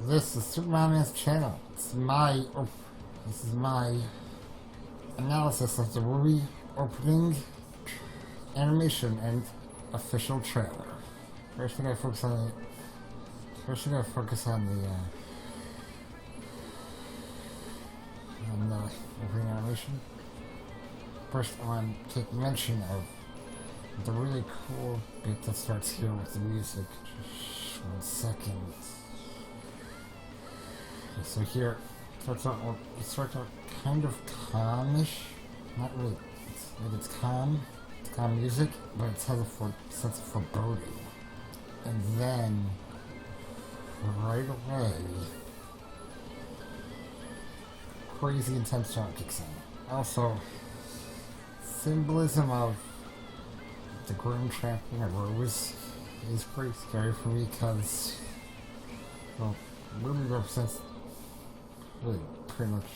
This is Supermonaman's channel. This is my analysis of the RWBY opening animation and official trailer. First, we're gonna focus on the opening animation. First, I want to take mention of the really cool bit that starts here with the music. Just 1 second. So here, it starts out kind of calmish. Not really. It's calm. It's calm music, but it has a sense of foreboding. And then, right away, crazy intense song kicks in. Also, symbolism of the Grim Champion of Rose is pretty scary for me because, well, RWBY represents really pretty much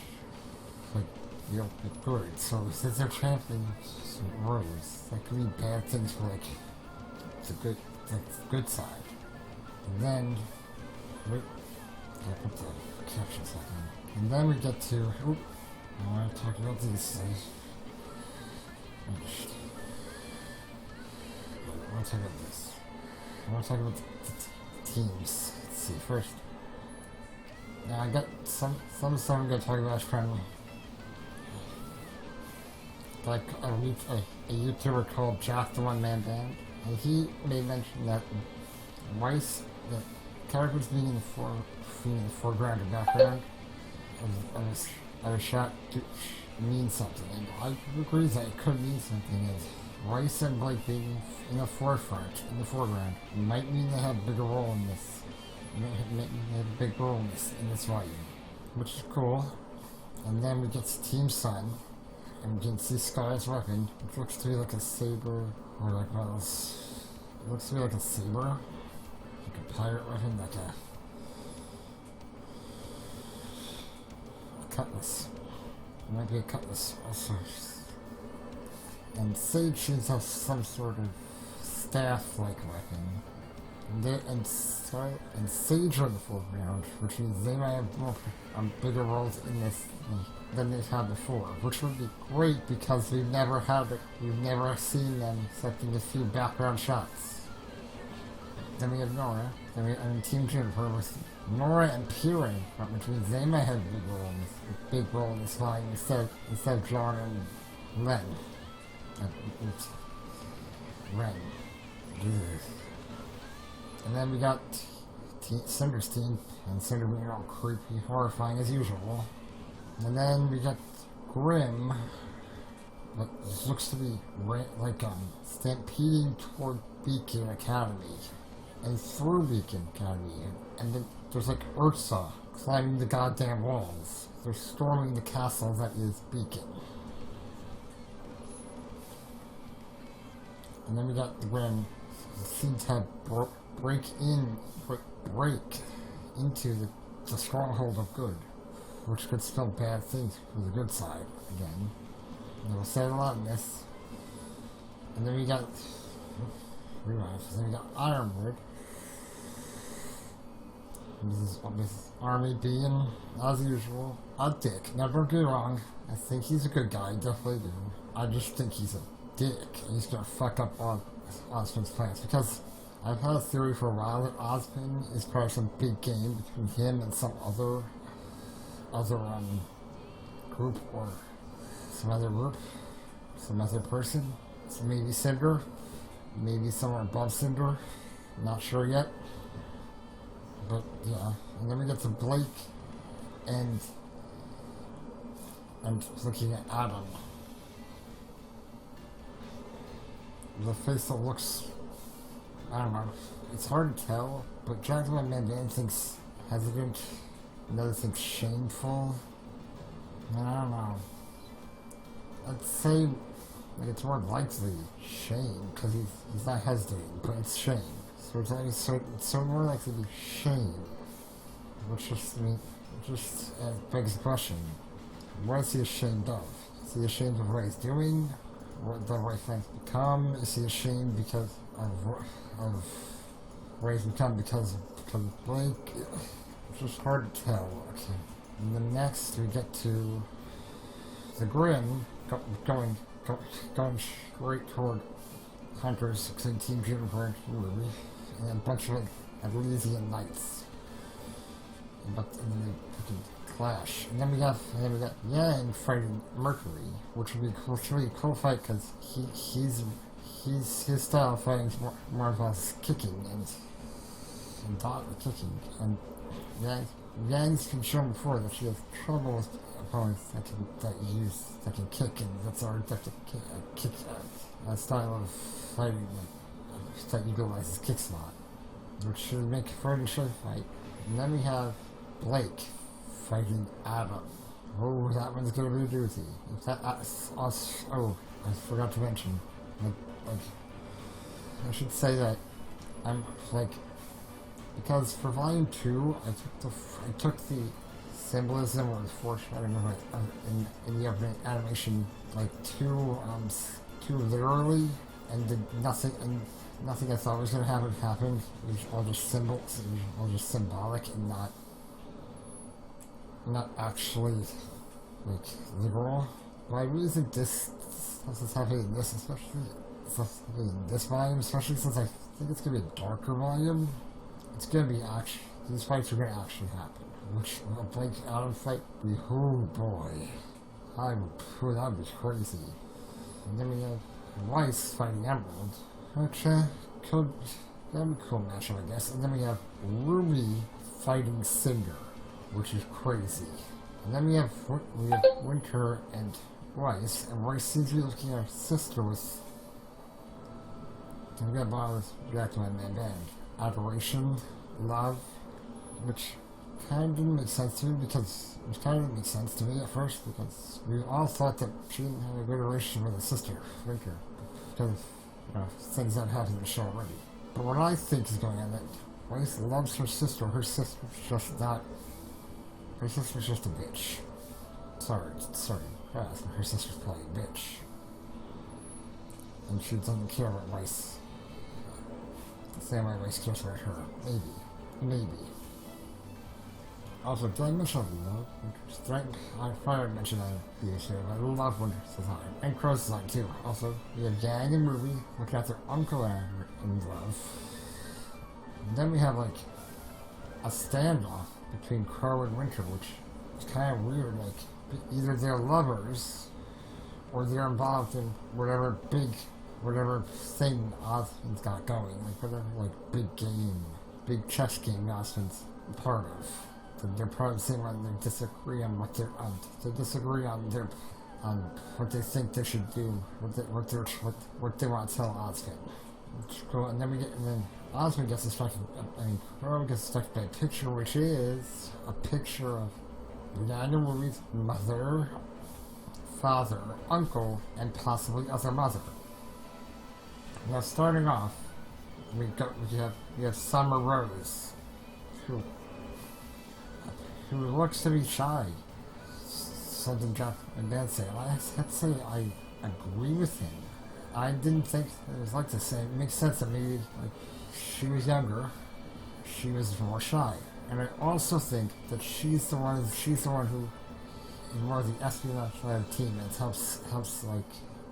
like the ultimate good. So since they're champions Rose, that could be bad things for like the good side. And then I'll put the caption second. And then we get to I want to talk about these things. I want to talk about this. I want to talk about the teams. Let's see first. Now I got some I'm gonna talk about from like a YouTuber called Jack the One Man Band, and he made mention that Weiss, the characters being in the foreground and background of a shot means something, and I agree that it could mean something. As Weiss and Blake being in the foreground might mean they have a bigger role in this. They have a big role in this volume, which is cool. And then we get to Team Sun, and we can see Sky's weapon, which looks to be like a saber, or like one of those. It looks to be like a saber, like a pirate weapon, like a cutlass. It might be a cutlass also. And Sage seems to have some sort of staff-like weapon. And Sage are in the foreground, which means they might have bigger roles in this than they've had before, which would be great because we've never seen them except in a few background shots. Then we have Nora, Team Juniper with Nora and Piran, which means they might have a big role in this line instead of John and Ren. And then we got Cinder's team, and Cinder being all creepy, horrifying as usual. And then we got Grim, but looks to be like stampeding toward Beacon Academy, and through Beacon Academy. And then there's like Ursa climbing the goddamn walls. They're storming the castle that is Beacon. And then we got Grim seems to have break into the stronghold of good, which could spell bad things for the good side again. And we'll say a lot in this. And then we got Ironwood. This Army being, as usual, a dick. Never get wrong. I think he's a good guy, definitely do. I just think he's a dick, and he's gonna fuck up all Osmond's plans, because I've had a theory for a while that Osmond is part of some big game between him and some other group, or some other person. So maybe Cinder, maybe somewhere above Cinder, not sure yet. But yeah, and then we get to Blake and looking at Adam. The face that looks, I don't know, it's hard to tell, but Jack the One Man Band thinks hesitant, another thinks shameful, and I don't know. I'd say like it's more likely shame, because he's not hesitating, but it's shame. So it's more likely to be shame, which just begs the question, what is he ashamed of? Is he ashamed of what he's doing? What the right things become? Is he ashamed because of what he's become because of Blake? just hard to tell. Okay. And then next we get to the Grim going straight toward Hunter's 16 Juniper RWBY, and a bunch of Elysian Knights. And then they fucking clash. And then we got Yang fighting Mercury, which would be a really cool fight because his style of fighting is more of us kicking and kicking. And Yang's been shown before that she has trouble with opponents that can kick, and that's our kick a style of fighting that utilizes kick slot, which should make for a short fight. And then we have Blake fighting Adam. Oh, that one's gonna be a doozy. If that us, oh, I forgot to mention. I should say that I'm because for Volume 2, I took the symbolism or the foreshadowing in the opening animation too literally, and did nothing I thought was gonna happen happened. It was all just symbols, it was all just symbolic and not actually literal. But I really think this is happening in this, volume, especially since I think it's gonna be a darker volume. It's gonna be these fights are gonna actually happen. Which a Blake Adam fight be, oh boy. That'd be crazy. And then we have Weiss fighting Emerald, which that'd be a cool matchup, I guess. And then we have RWBY fighting Cinder, which is crazy. And then we have Winter and Weiss, and Weiss seems to be looking at her sister with. We got back to my main band. Adoration, Love, which kind of didn't make sense to me at first because we all thought that she didn't have a good relationship with her sister, Winter, because things that happened in the show already. But what I think is going on that Weiss loves her sister. Her sister's just a bitch. Sorry, her sister's probably a bitch, and she doesn't care about Weiss. Same way Weiss cares about her. Maybe. Also, did I mention love Winter's design? I probably mentioned that previously, but I love Winter's design. And Crow's design, too. Also, we have Yang and RWBY looking at their uncle in love. And then we have, a standoff between Crow and Winter, which is kind of weird. Either they're lovers, or they're involved in whatever thing Osmond's got going. Big game, big chess game Osmond's part of. They're probably saying they disagree on what what they think they should do, what they want to tell Osmond. Cool. And then Osmond gets distracted. Crow gets distracted by a picture, which is a picture of Yang RWBY's mother, father, uncle, and possibly other mother. Now, starting off, we have Summer Rose, who looks to be shy. Something Jeff and Dan say. I have to say I agree with him. I didn't think it was like the same. It makes sense that maybe she was younger, she was more shy, and I also think that she's the one who is more of the espionage side of the team and helps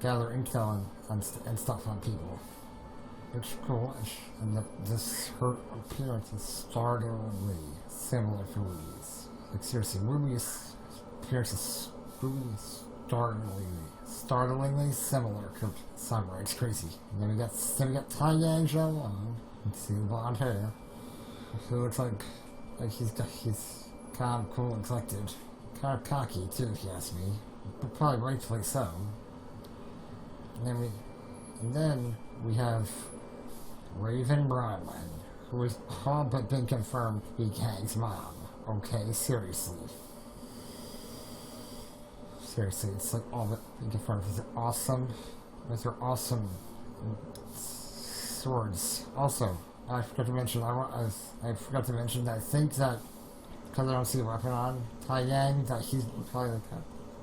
gather intel and stuff on people. It's cool, and her appearance is startlingly similar to RWBY's. Seriously, RWBY's appearance is startlingly similar to Summer. It's crazy. And then we got Tai Yang Zhou. You see the blonde hair. He looks like he's kind of cool and collected. Kind of cocky too, if you ask me. But probably rightfully so. And then we have Raven Bronwyn, who has all but been confirmed to be Kang's mom. Okay, seriously, it's all but been confirmed with her awesome swords. Also, I forgot to mention that I think that because I don't see a weapon on Tai Yang, that he's probably a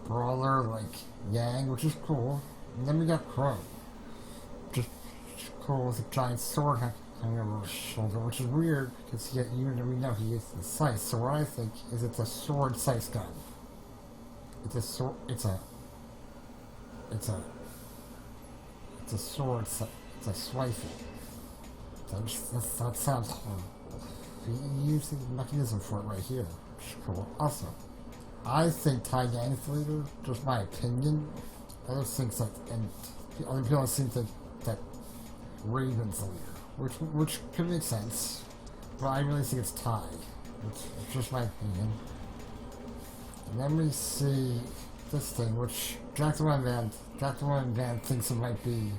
brawler like Yang, which is cool. And then we got Crow, just cool with a giant sword hanging over his shoulder, which is weird because we know he uses the scythe. So what I think is it's a sword scythe gun. It's a sword. It's a sword. It's a swifle. That sounds horrible. He used the mechanism for it right here, which is cool. Also, I think Ty Gang's leader, just my opinion. Others think that, and other people seem to think that Raven's the leader, which could make sense, but I really think it's Ty. It's just my opinion. And then we see this thing, which Jack the One Man thinks it might be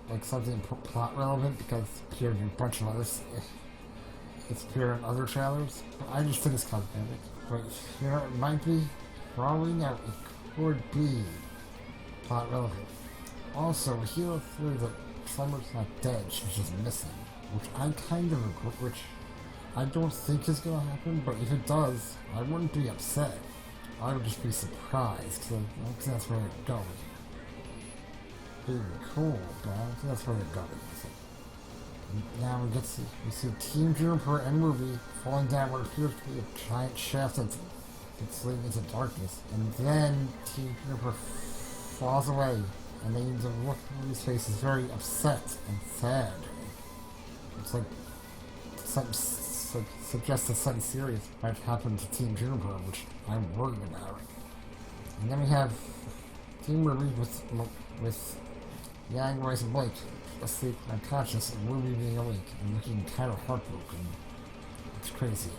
like something plot relevant because it appeared in a bunch of others. It's appeared in other trailers. I just think it's cosmetic. But you know, it might be. For all we know, it could be plot relevant. Also, Hero 3 that Summer's not dead, she's just missing. Which I kind of agree, which I don't think is gonna happen, but if it does, I wouldn't be upset. I would just be surprised, because I don't think that's where they're going. It'd be cool, but I don't think that's where they're going. Now we see Team Juniper and RWBY falling down what appears to be a giant shaft that's leading into darkness, and then Team Juniper falls away, and they need to look at RWBY's face is very upset and sad. It's like something suggests that something serious might happen to Team Juniper, which I'm worried about. And then we have Team RWBY with Yang, Royce, and Blake asleep and unconscious, and RWBY being awake and looking kind of heartbroken. It's crazy.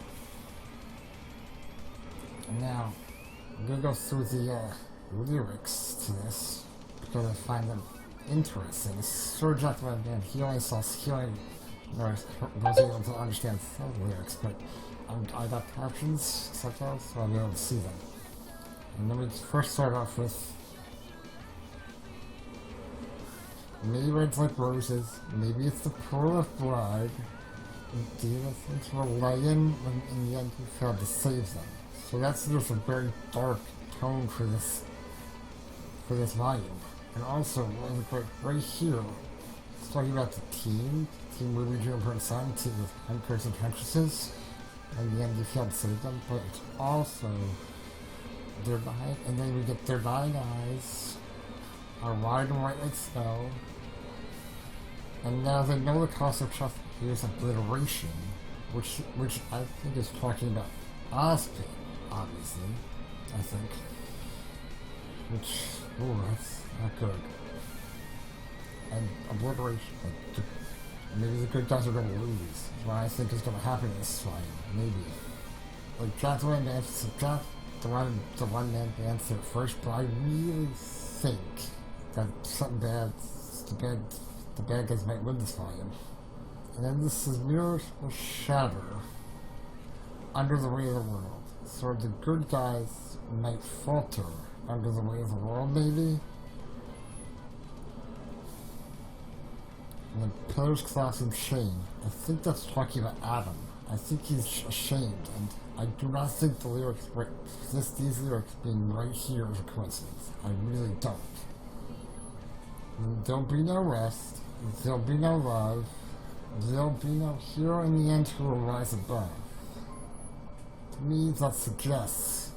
And now, I'm gonna go through the lyrics to this because I find them interesting. It's sort of Jack the One Man. He only was able to understand some of the lyrics, but I got captions, subtitles, so I'll be able to see them. And then we first start off with maybe reds like roses, maybe it's the pearl of blood. Do you think we're lion when in the end we failed to save them? So that's just a very dark tone for this volume. And also, right here, it's talking about the Team RWBY, Juniper, and Sun, team with hunters and huntresses. And in the end you failed to save them, but it's also their dying, and then we get their dying eyes are wide and white like snow. And now they know the cost of trust here's obliteration, which I think is talking about Ozpin, obviously, I think. Which, ooh, that's not good. And obliteration, like, maybe the good guys are gonna lose. What I think is gonna happen in this fight, maybe. Like, Jack the One Man, the one man answer first, but I really think that something bad, the bad guys might win this volume. And then this is mirrors will shatter under the weight of the world. So the good guys might falter under the weight of the world, maybe. And then pillars collapse in shame. I think that's talking about Adam. I think he's ashamed, and I do not think the lyrics, these lyrics being right here is a coincidence. I really don't. There'll be no rest, there'll be no love, there'll be no hero in the end who will rise above. To me, that suggests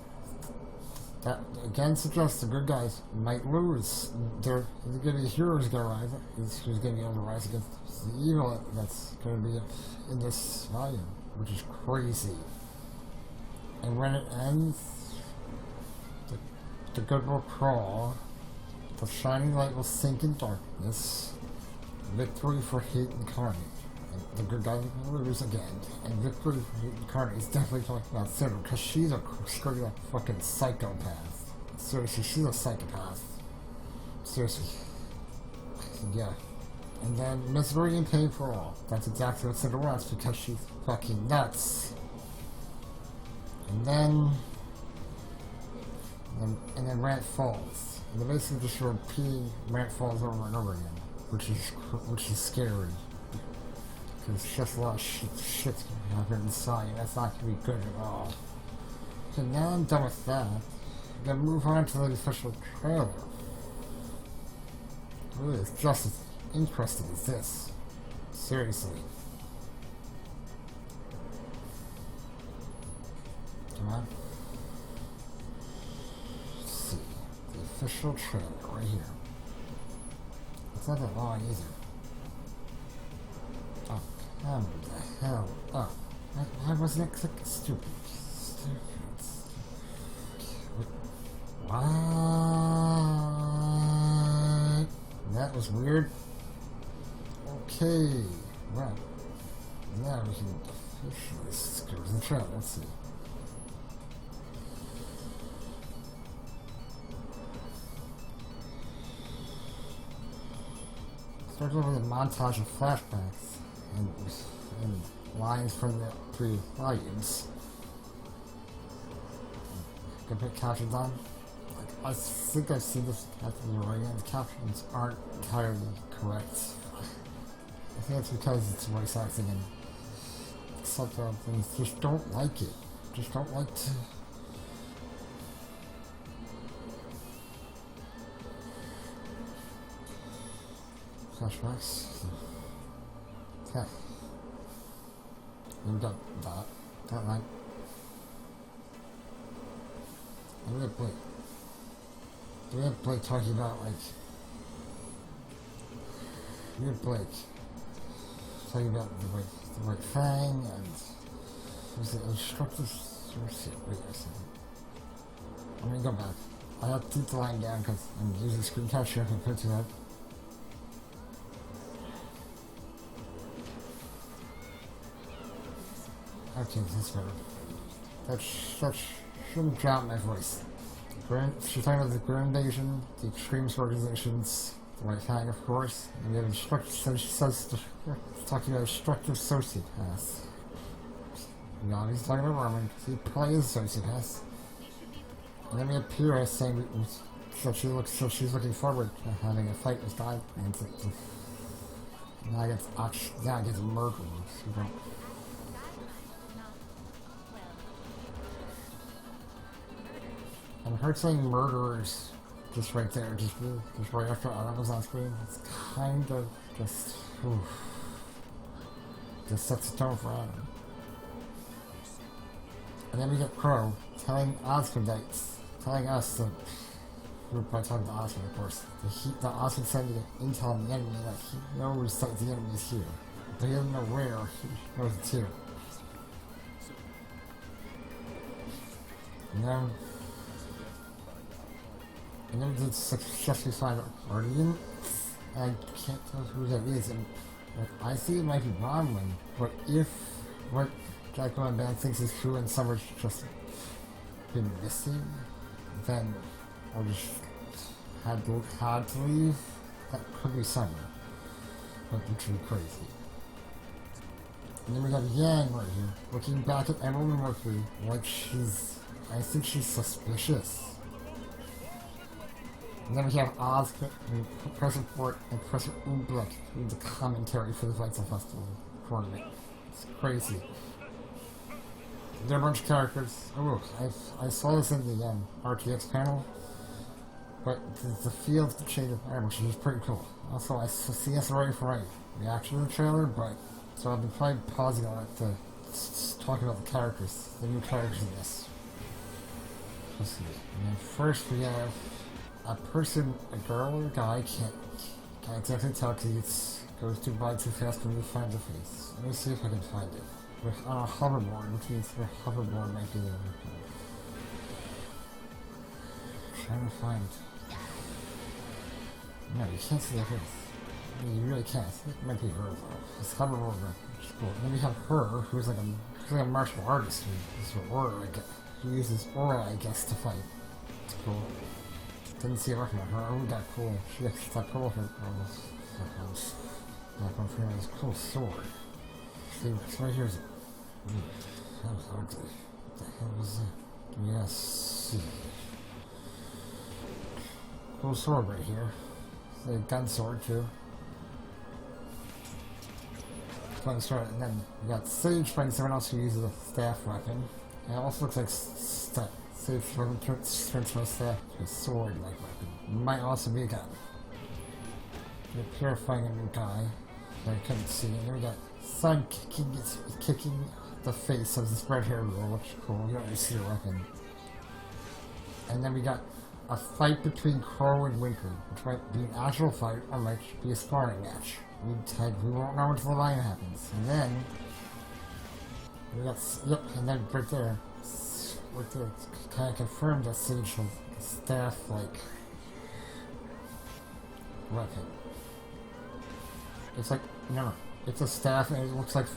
the good guys might lose. They're gonna be heroes gonna rise, who's gonna be able to rise against the evil that's gonna be in this volume, which is crazy. And when it ends, the good will crawl, the shining light will sink in darkness, victory for hate incarnate. And the good guy will lose again, and victory for hate incarnate is definitely talking about Cinder, because she's a straight up fucking psychopath. Seriously, she's a psychopath. Seriously. Yeah. And then misery and pain for all. That's exactly what Cinder wants, because she's fucking nuts. And then Rant falls. And they're basically just repeating Rant falls over and over again, which is scary. Because it's just a lot of shit's gonna happen inside, and that's not gonna be good at all. So now I'm done with that. I'm gonna move on to the official trailer. It really is just as interesting as this. Seriously. Come on. Let's see. The official trailer right here. It's not that long either. Oh, come the hell up. Why wasn't it clicking? Stupid. What? That was weird. Okay. Well, now we can officially screw the trailer. Let's see. Starts over with a montage of flashbacks and lines from the previous volumes. Can put captions on. Like, I think I've seen this happening already, and the captions aren't entirely correct. I think it's because it's voice acting and subtitles things just don't like it. Just don't like to. Flashbacks. Okay. We've got that. That right. We had Blake talking about, like, we had Blake talking about the right thing, and was it instructive source? Wait a second. I'm gonna go back. I have to keep the line down because I'm using screen capture if I put it to that. Okay, that's better. That shouldn't drown my voice. She's talking about the Grand Invasion, the extremist organizations, the right fang, of course, and we have instructive, so she says, talking about instructive sociopaths. No, he's talking about Roman, because he probably is a sociopath. And then we have Pyrrha saying so she's looking forward to having a fight with God, and now I get murdered. And her saying murderers just right there, just right after Adam was on screen, it's kind of just sets the tone for Adam. And then we get Crow telling Osmondites, telling us that we're probably talking to Osmond, of course, that Osmond sending intel on the enemy, like he knows that the enemy is here, but he doesn't know where. He knows it's here. And then we did successfully find Guardian. I can't tell who that is, and I think it might be Bronwyn, but if what Jacko and Ben thinks is true and Summer's just been missing, then or just had to leave, that could be Summer. But which would be crazy. And then we got Yang right here, looking back at Emerald and Mercury like I think she's suspicious. And then we have Oz and Professor Fort and Professor Ublek doing the commentary for the Weitzel Festival tournament. It's crazy. There are a bunch of characters. Oh look, I saw this in the RTX panel, but the field change of armor, which is pretty cool. Also, I see this already for my reaction to the trailer, but so I've been probably pausing on it to talk about the characters, the new characters in this. Let's see. And then first we have a person, a girl or a guy, can't exactly tell because it goes too by too fast for me to find the face. Let me see if I can find it. We're on a hoverboard, which means the hoverboard might be there. Trying to find. No, you can't see the face. I mean, you really can't. It might be her though. It's hoverboard, which is cool. Then we have her, who's like a martial artist who uses aura, I guess, to fight. It's cool. Didn't see a weapon on her. Oh, that cool. She has that cool with her. That one for this cool sword. See, it's right here. That was ugly. What the hell was that? Yes. Cool sword right here. It's a gun sword too. Fun sword, and then we got Sage fighting someone else who uses a staff weapon. And it also looks like Sage turns my staff to a sword-like weapon. Might also be a gun. They're purifying a new guy. I couldn't see. And then we got Sun kicking the face of this red hair girl, which is cool. You don't really see her weapon. And then we got a fight between Crow and Winker, which might be an actual fight or might be a sparring match. We won't know until the line happens. And then we got and then right there, kind of confirmed that Sage has a staff-like weapon. It's like it's a staff, and it looks like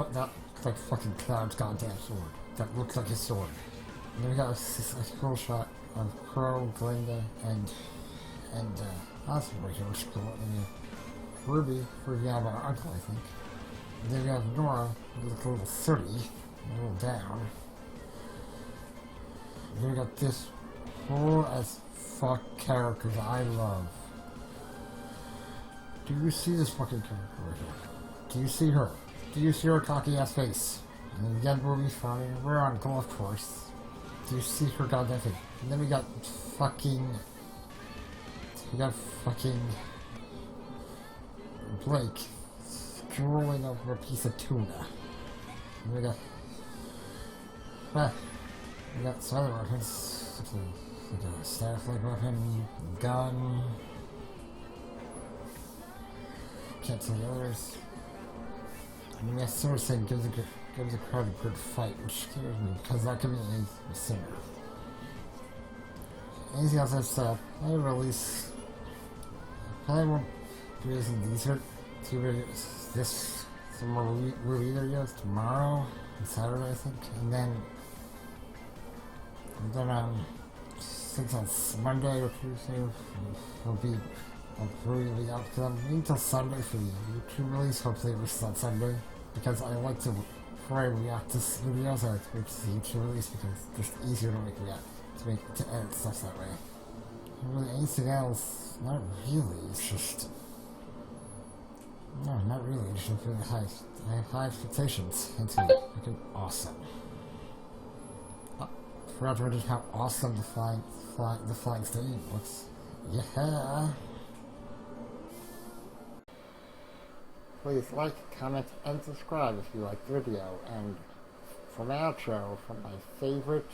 like fucking Cloud's goddamn sword. That looks like his sword. And then we got a cool shot of Crow, Glinda, and Oscar right here, which is cool. And Ruby for our uncle, I think. And then we have Nora, who looks a little 30, a little down. And then we got this cool as fuck character that I love. Do you see this fucking character right here? Do you see her? Do you see her cocky ass face? And then again, Ruby's fine. We're on golf course. Do you see her goddamn face? And then we got fucking Blake drooling over a piece of tuna. And we got some other weapons. Like a staff-like weapon, gun. Can't see the others. I mean, that sort of thing gives the crowd a good fight, which scares me, because that could be a singer. Anything else I've said, I release. Probably won't be releasing these two videos, some more RWBY videos tomorrow, and Saturday, I think, and then since on Monday or Tuesday, will be really out to them. Until Sunday for the YouTube release. Hopefully it releases on Sunday. Because I like to, before I react to videos, I like to wait to the YouTube release because it's just easier to to edit stuff that way. And really anything else, not really. It's just, no, not really. It's just really I have high expectations. It's freaking awesome. Forgot to mention how awesome the flying stadium looks. Yeah. Please like, comment, and subscribe if you like the video. And for my outro, from my favorite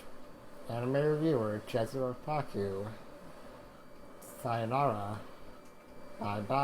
anime reviewer, Jezero Paku, sayonara, bye bye.